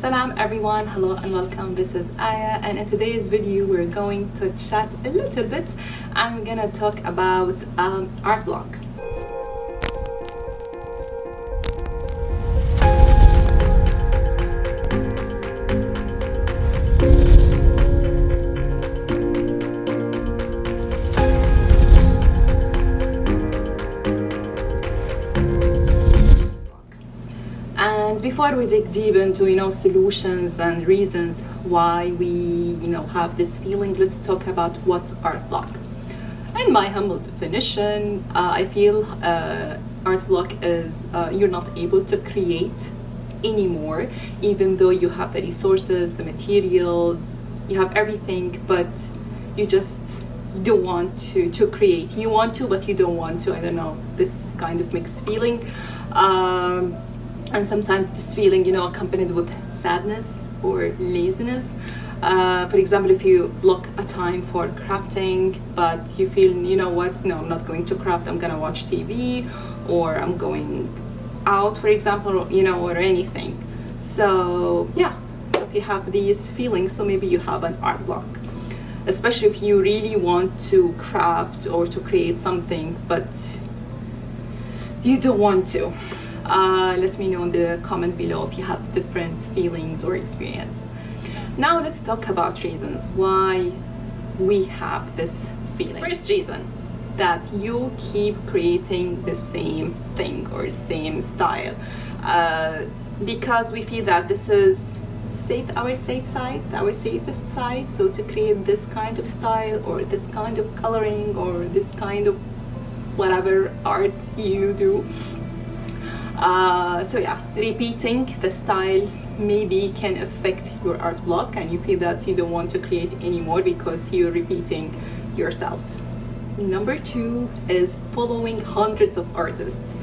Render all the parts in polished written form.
Salam everyone, hello and welcome. This is Aya, and in today's video we're going to chat a little bit. I'm gonna talk about art block. And before we dig deep into solutions and reasons why we have this feeling, let's talk about what's art block. In my humble definition, I feel art block is you're not able to create anymore, even though you have the resources, the materials, you have everything, but you don't want to create. You want to, but you don't want to. I don't know, this kind of mixed feeling. And sometimes this feeling, accompanied with sadness or laziness. For example, if you block a time for crafting, but you feel, no, I'm not going to craft, I'm gonna watch TV, or I'm going out, for example, or anything. So if you have these feelings, so maybe you have an art block. Especially if you really want to craft or to create something, but you don't want to. Let me know in the comment below if you have different feelings or experience. Now let's talk about reasons why we have this feeling. First reason, that you keep creating the same thing or same style, because we feel that this is our safe side, our safest side. So to create this kind of style or this kind of coloring or this kind of whatever arts you do. Repeating the styles maybe can affect your art block, and you feel that you don't want to create anymore because you're repeating yourself. Number two is following hundreds of artists,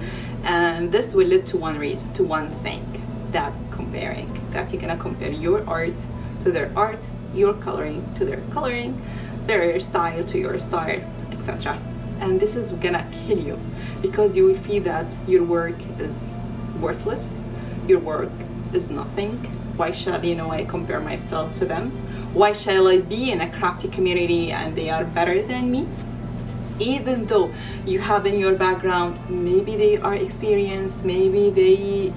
and this will lead to one thing, that comparing. That you're gonna compare your art to their art, your coloring to their coloring, their style to your style, etc. And this is gonna kill you, because you will feel that your work is worthless, your work is nothing. Why shall I compare myself to them? Why shall I be in a crafty community and they are better than me? Even though you have in your background, maybe they are experienced, maybe they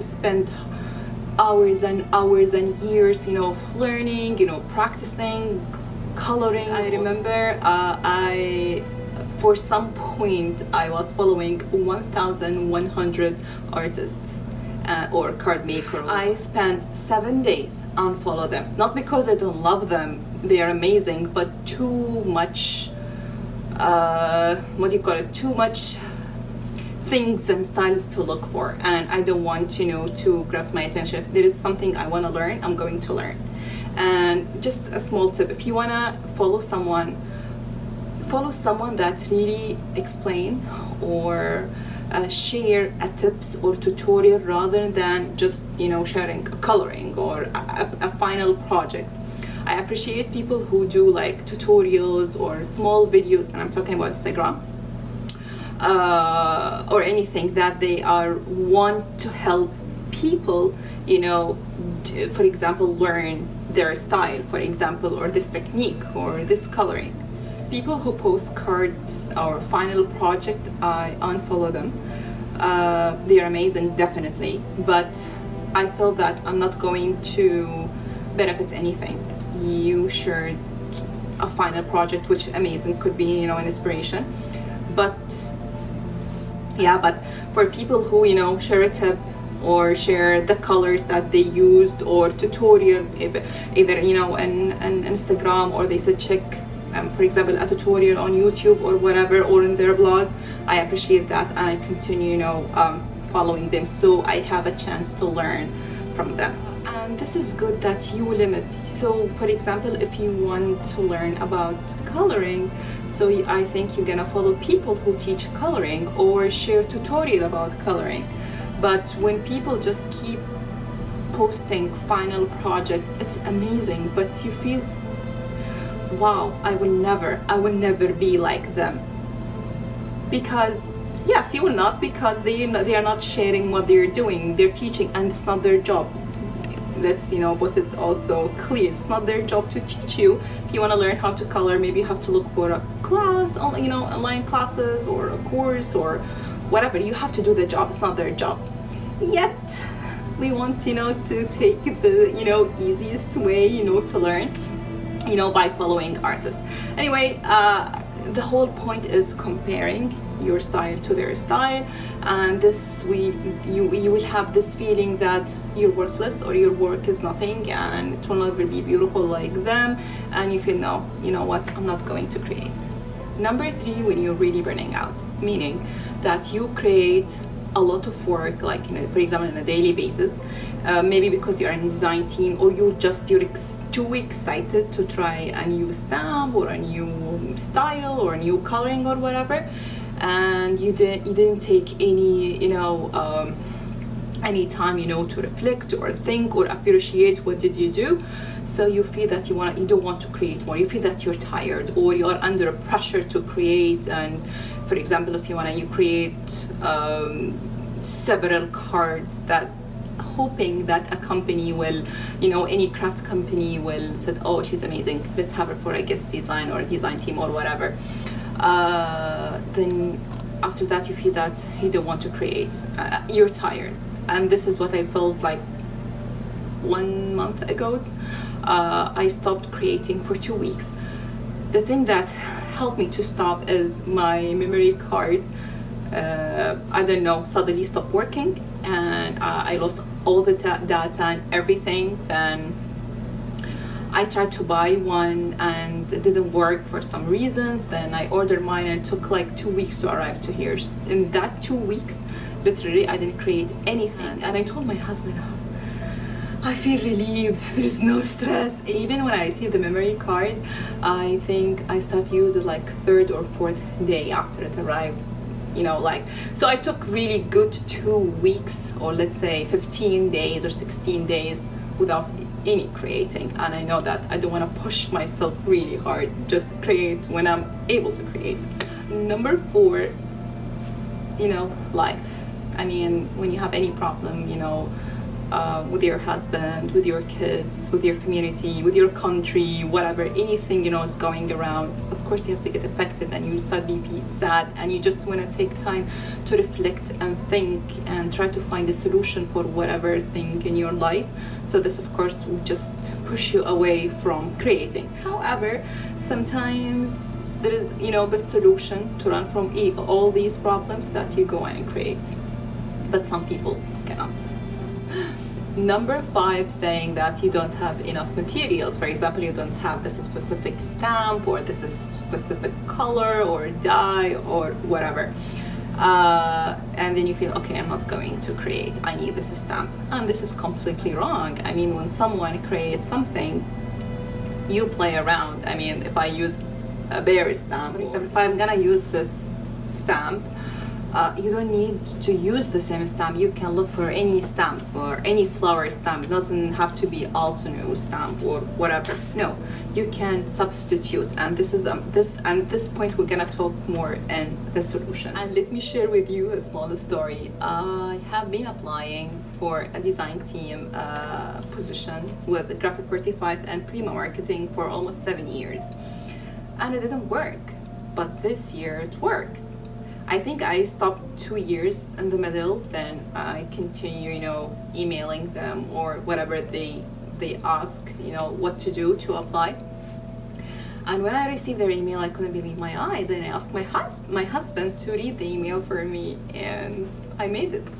spend hours and hours and years of learning, practicing coloring. I remember for some point I was following 1,100 artists or card makers. I spent 7 days unfollow them, not because I don't love them, they are amazing, but too much too much things and styles to look for, and I don't want to grasp my attention. If there is something I want to learn, I'm going to learn. And just a small tip, if you want to follow someone that really explain or share a tips or tutorial rather than just sharing a coloring or a final project. I appreciate people who do like tutorials or small videos, and I'm talking about Instagram, or anything that they want to help people, for example, learn their style, for example, or this technique or this coloring. People who post cards or final project, I unfollow them. They are amazing, definitely, but I feel that I'm not going to benefit anything. You shared a final project, which is amazing, could be an inspiration, but for people who share a tip or share the colors that they used or tutorial, either on Instagram, or they said check for example a tutorial on YouTube or whatever, or in their blog, I appreciate that, and I continue following them so I have a chance to learn from them. And this is good that you limit. So for example, if you want to learn about coloring, so I think you're gonna follow people who teach coloring or share tutorial about coloring. But when people just keep posting final project, it's amazing, but you feel, wow, I will never be like them. Because yes, you will not, because they are not sharing what they're doing, they're teaching, and it's not their job. let's put it also clear. It's not their job to teach you. If you want to learn how to color, maybe you have to look for a class, online classes or a course or whatever. You have to do the job. It's not their job. Yet we want to take the easiest way to learn by following artists. Anyway, the whole point is comparing your style to their style, and you will have this feeling that you're worthless or your work is nothing and it will never be beautiful like them, and you feel, no, you know what, I'm not going to create. Number 3, when you're really burning out, meaning that you create a lot of work, like for example on a daily basis, maybe because you're in a design team, or you're too excited to try a new stamp or a new style or a new coloring or whatever, and you didn't take any time to reflect or think or appreciate what did you do. So you feel that you don't want to create more. You feel that you're tired or you're under pressure to create. And for example, if you create several cards, that hoping that a company will, any craft company will say, oh, she's amazing, let's have her for a guest design or a design team or whatever. Then after that you feel that you don't want to create. You're tired. And this is what I felt like 1 month ago. I stopped creating for 2 weeks. The thing that helped me to stop is my memory card. I don't know, suddenly stopped working, and I lost all the data and everything. Then I tried to buy one and it didn't work for some reasons. Then I ordered mine and it took like 2 weeks to arrive to here. In that 2 weeks, literally, I didn't create anything. And I told my husband, I feel relieved, there's no stress. Even when I received the memory card, I think I started to use it like 3rd or 4th day after it arrived. So I took really good 2 weeks, or let's say 15 days or 16 days without any creating. And I know that I don't want to push myself really hard, just create when I'm able to create. Number 4, life. I mean, when you have any problem, with your husband, with your kids, with your community, with your country, whatever, anything, is going around, of course you have to get affected and you suddenly feel sad, and you just want to take time to reflect and think and try to find a solution for whatever thing in your life. So this, of course, will just push you away from creating. However, sometimes there is, the solution to run from all these problems, that you go and create. But some people cannot. Number 5, saying that you don't have enough materials. For example, you don't have this specific stamp, or this is specific color or dye or whatever. And then you feel, okay, I'm not going to create, I need this stamp. And this is completely wrong. I mean, when someone creates something, you play around. I mean, if I use a bear stamp, if I'm gonna use this stamp, you don't need to use the same stamp. You can look for any stamp, for any flower stamp. It doesn't have to be Altoonu stamp or whatever. No, you can substitute. And this point we're gonna talk more in the solutions. And let me share with you a small story. I have been applying for a design team position with Graphic 45 and Prima Marketing for almost 7 years, and it didn't work. But this year it worked. I think I stopped 2 years in the middle, then I continue, emailing them or whatever they ask, what to do to apply. And when I received their email, I couldn't believe my eyes, and I asked my husband to read the email for me, and I made it.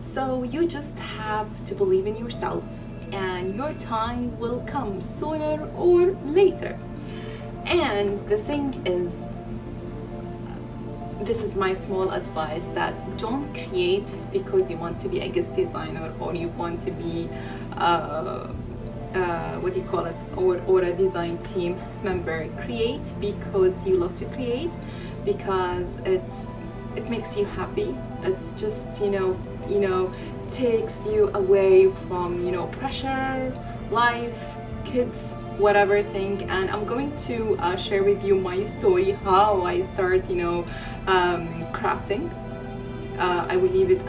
So you just have to believe in yourself, and your time will come sooner or later. And the thing is, this is my small advice, that don't create because you want to be a guest designer or you want to be or a design team member. Create because you love to create, because it makes you happy. It's just takes you away from crusher, life, kids, whatever thing. And I'm going to share with you my story, how I start crafting. I will leave it.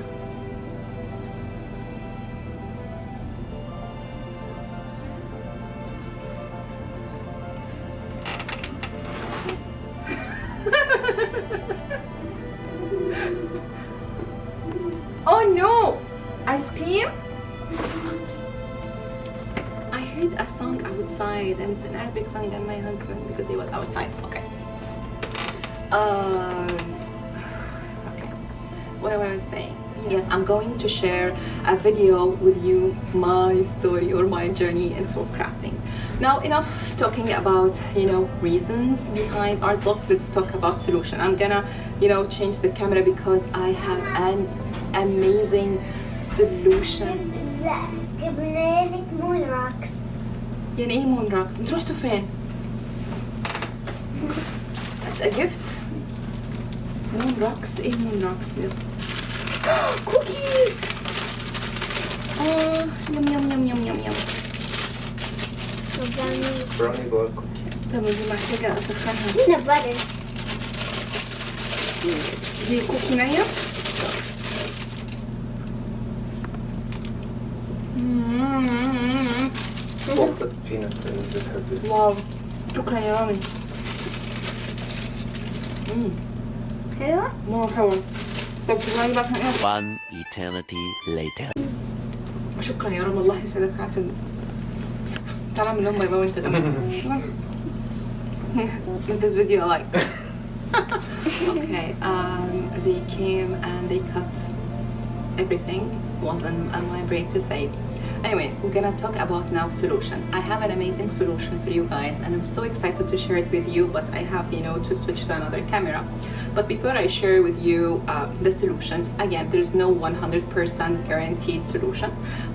played a song outside, and it's an Arabic song, and my husband, because he was outside. Okay. Okay. What I was saying. Yes, I'm going to share a video with you, my story or my journey into crafting. Now, enough talking about, reasons behind art block. Let's talk about solution. I'm gonna, change the camera because I have an amazing solution. جبنا لك مون روكس. يعني ايه مون روكس؟ انتوا رحتوا فين؟ That's a gift. مون روكس؟ ايه مون روكس؟ كوكيز. يم يم يم يم يم يم. براوني بار كوكي. طب دي محتاجة اسخنها. هنا باتر. دي كوكي نية؟ سلطة بينات اللي بتحبي. واو، شكرا يا رامي. حلوة؟ مرة حلوة. طب تبغى بقى One eternity later. شكرا يا رامي، الله يسعدك. عشان تعالى من لهم باي باي وانت كمان. Give this video a like. Okay, they came and they cut everything. Wasn't on my brain to say. Anyway, we're gonna talk about now solution. I have an amazing solution for you guys, and I'm so excited to share it with you, but I have, to switch to another camera. But before I share with you the solutions, again, there's no 100% guaranteed solution,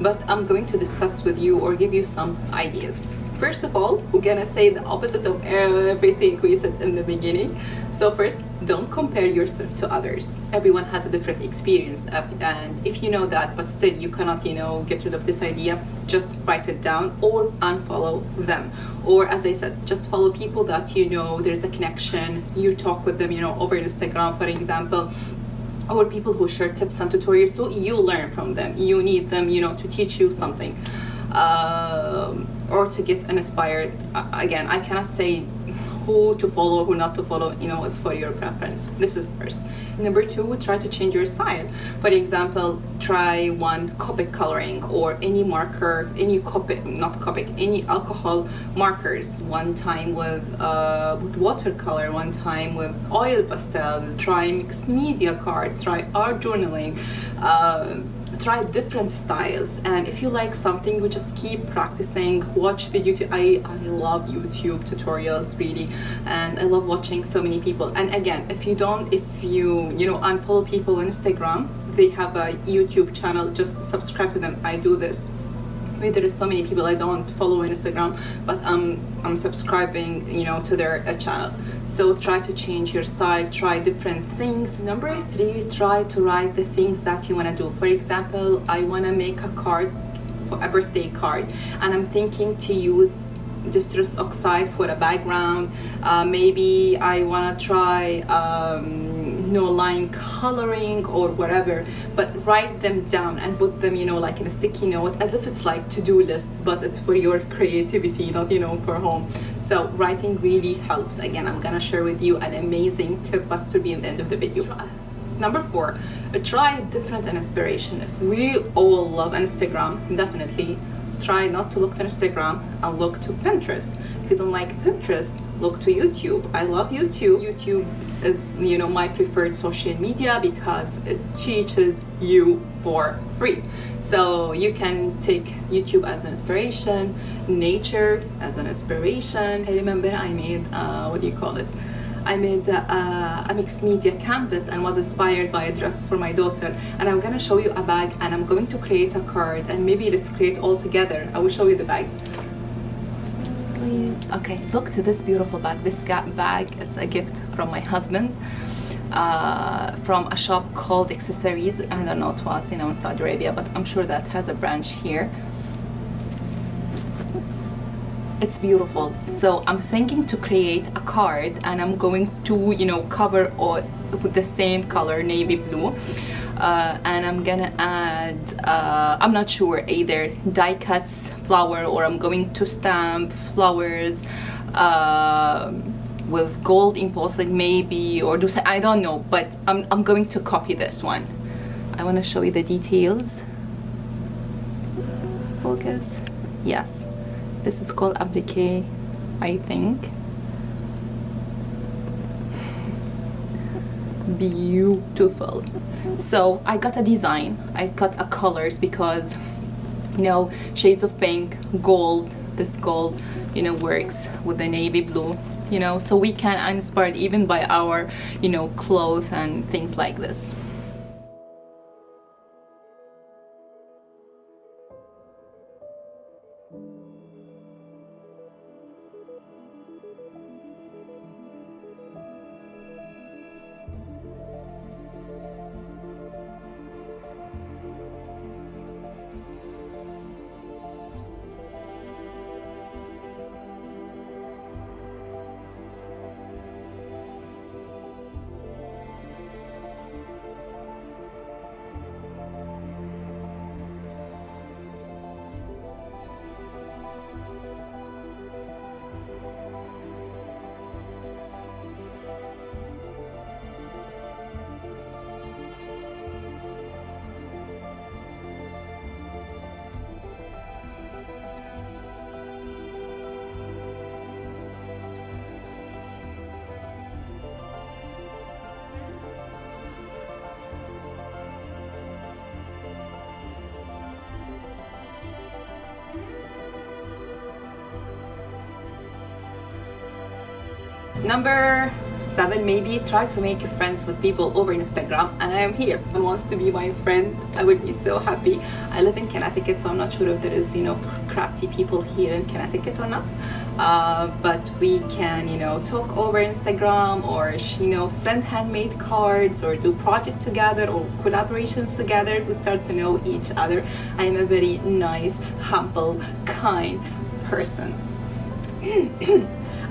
but I'm going to discuss with you or give you some ideas. First of all, we're gonna say the opposite of everything we said in the beginning. So first, don't compare yourself to others. Everyone has a different experience, and if you know that, but still you cannot, get rid of this idea, just write it down or unfollow them. Or as I said, just follow people that there's a connection. You talk with them, over Instagram, for example, or people who share tips and tutorials, so you learn from them. You need them, to teach you something. Or to get inspired. Again, I cannot say who to follow, who not to follow, it's for your preference. This is first. Number two, try to change your style. For example, try one Copic coloring or any marker, any any alcohol markers. One time with watercolor, one time with oil pastel, try mixed media cards, try art journaling, try different styles, and if you like something, you just keep practicing. Watch video. I love YouTube tutorials really, and I love watching so many people. And again, if you unfollow people on Instagram, they have a YouTube channel, just subscribe to them. I do this. There is so many people I don't follow on Instagram, but I'm subscribing, to their channel. So try to change your style, try different things. Number three, try to write the things that you want to do. For example, I want to make a card, for a birthday card, and I'm thinking to use distress oxide for a background. Maybe I want to try line coloring or whatever, but write them down and put them, like in a sticky note, as if it's like to-do list, but it's for your creativity, not, for home. So writing really helps. Again, I'm gonna share with you an amazing tip, but to be in the end of the video. Number four, try different inspiration. If we all love Instagram, definitely try not to look to Instagram and look to Pinterest. If you don't like Pinterest, look to YouTube. I love YouTube. YouTube is, my preferred social media because it teaches you for free. So you can take YouTube as an inspiration, nature as an inspiration. I remember I made, I made a mixed media canvas and was inspired by a dress for my daughter. And I'm gonna show you a bag, and I'm going to create a card, and maybe let's create all together. I will show you the bag. Please. Okay, look to this beautiful bag. This bag, it's a gift from my husband, from a shop called Accessories. I don't know, it was, in Saudi Arabia, but I'm sure that has a branch here. It's beautiful. So I'm thinking to create a card, and I'm going to, cover all with the same color, navy blue. And I'm gonna add, I'm not sure, either die cuts flower, or I'm going to stamp flowers with gold impulsing maybe, or do I don't know, but I'm going to copy this one. I want to show you the details. Focus. Yes. This is called applique, I think. Beautiful. So I got a design, I got a colors, because you know, shades of pink, gold, this gold, you know, works with the navy blue, you know, so we can inspired even by our, you know, clothes and things like this. Number 7, maybe try to make friends with people over Instagram, and I am here and wants to be my friend. I would be so happy. I live in Connecticut, so I'm not sure if there is, you know, crafty people here in Connecticut or not, but we can, you know, talk over Instagram, or you know, send handmade cards, or do project together, or collaborations together. We start to know each other. I am a very nice, humble, kind person.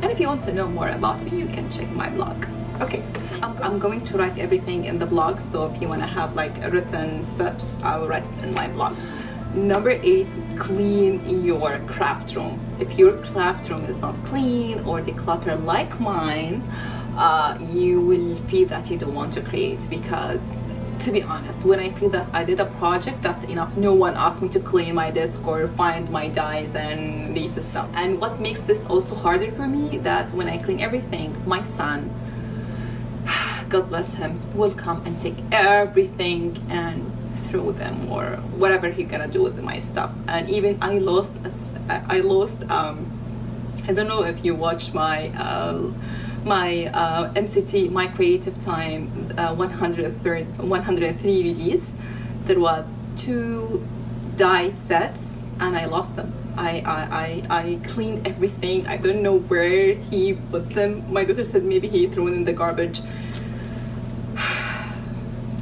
And if you want to know more about me, you can check my blog. Okay, I'm going to write everything in the blog, so if you want to have like written steps, I will write it in my blog. Number 8, clean your craft room. If your craft room is not clean or decluttered like mine, you will feel that you don't want to create, because to be honest, when I feel that I did a project, that's enough. No one asked me to clean my desk or find my dies and these stuff. And what makes this also harder for me, that when I clean everything, my son, God bless him, will come and take everything and throw them, or whatever he's gonna do with my stuff. And even I lost I don't know if you watched my MCT, my creative time 103 release. There was 2 die sets and I lost them. I cleaned everything. I don't know where he put them. My daughter said maybe he threw it in the garbage.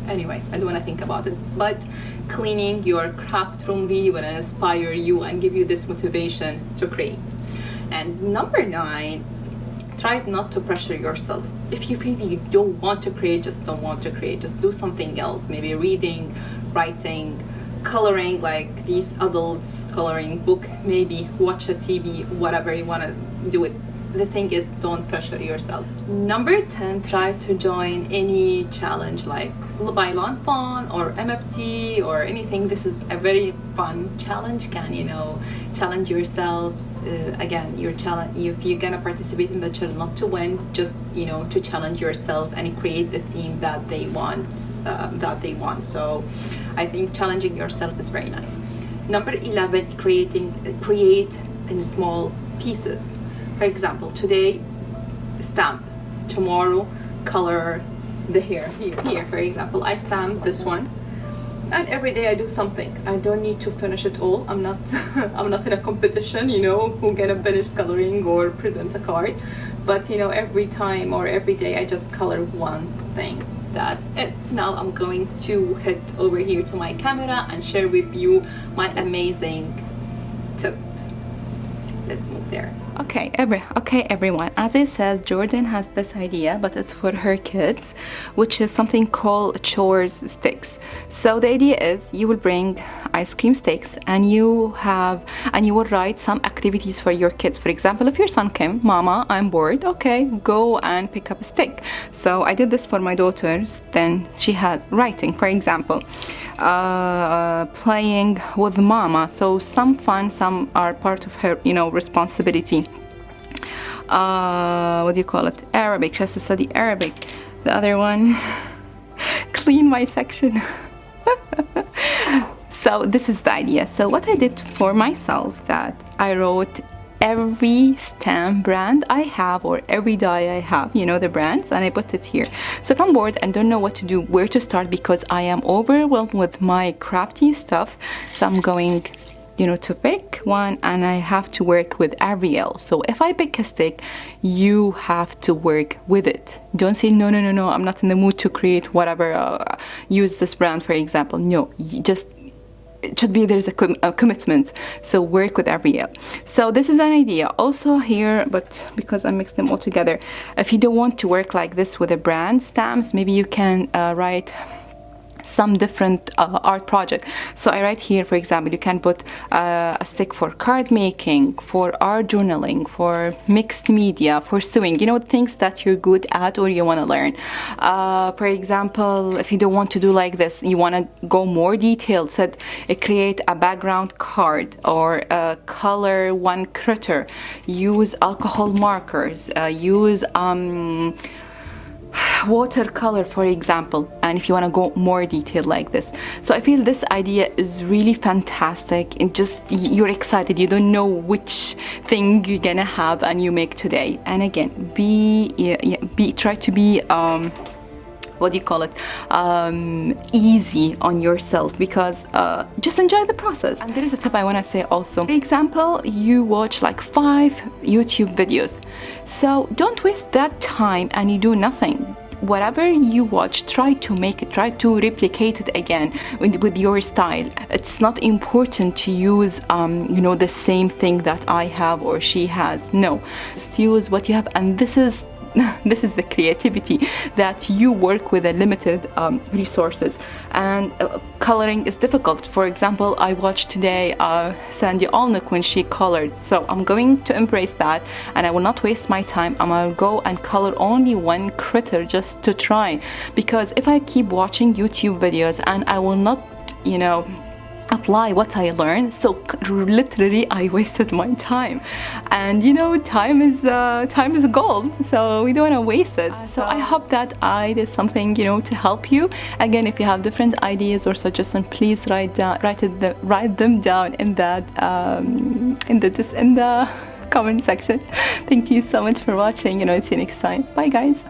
Anyway, I don't want to think about it, but cleaning your craft room really will inspire you and give you this motivation to create. And number 9, try not to pressure yourself. If you feel you don't want to create, just don't want to create. Just do something else. Maybe reading, writing, coloring, like these adults coloring book. Maybe watch a TV, whatever you want to do it. The thing is, don't pressure yourself. Number 10, try to join any challenge like Buy Lawn Fawn or MFT or anything. This is a very fun challenge. Can, you know, challenge yourself. Again, your challenge, if you're gonna participate in the challenge, not to win, just, you know, to challenge yourself and create the theme that they want. So I think challenging yourself is very nice. Number 11, create in small pieces. For example, today stamp, tomorrow color the hair. Here for example, I stamp this one, and every day I do something. I don't need to finish it all. I'm not I'm not in a competition, you know, who gonna finish coloring or present a card. But you know, every time or every day I just color one thing. That's it. Now I'm going to head over here to my camera and share with you my amazing tip. Let's move there. Okay, everyone. As I said, Jordan has this idea, but it's for her kids, which is something called Chores sticks. So the idea is you will bring ice cream sticks and you will write some activities for your kids. For example, if your son came, Mama, I'm bored. Okay, go and pick up a stick. So I did this for my daughters. Then she has writing, for example. playing with mama. So some fun, some are part of her, responsibility. What do you call it? Arabic. She has to study Arabic. The other one, clean my section. So this is the idea. So what I did for myself, that I wrote every stamp brand I have, or every die I have, the brands, and I put it here. So if I'm bored and don't know what to do, where to start, because I am overwhelmed with my crafty stuff, so I'm going to pick one, and I have to work with Ariel. So if I pick a stick, you have to work with it. Don't say no, I'm not in the mood to create whatever, use this brand for example. No, it should be, there's a commitment. So work with Ariel. So this is an idea also here, but because I mixed them all together, if you don't want to work like this with the brand stamps, maybe you can write some different art project. So I write here, for example, you can put a stick for card making, for art journaling, for mixed media, for sewing, things that you're good at or you want to learn. For example, if you don't want to do like this, you want to go more detailed, said create a background card, or color one critter, use alcohol markers, use watercolor, for example, and if you want to go more detailed like this. So I feel this idea is really fantastic, and just you're excited, you don't know which thing you're gonna have and you make today. And again, try to be what do you call it, easy on yourself, because just enjoy the process. And there is a tip I want to say also. For example, you watch like 5 YouTube videos, so don't waste that time and you do nothing. Whatever you watch, try to make it, try to replicate it again with your style. It's not important to use the same thing that I have or she has. No, just use what you have. And this is the creativity, that you work with a limited resources. And coloring is difficult. For example, I watched today Sandy Alnick when she colored, so I'm going to embrace that, and I will not waste my time. I'm gonna go and color only one critter just to try, because if I keep watching YouTube videos and I will not apply what I learned, so literally I wasted my time. And time is gold, so we don't want to waste it. So I hope that I did something to help you. Again, if you have different ideas or suggestions, please write them down in that in the comment section. Thank you so much for watching, see you next time. Bye guys.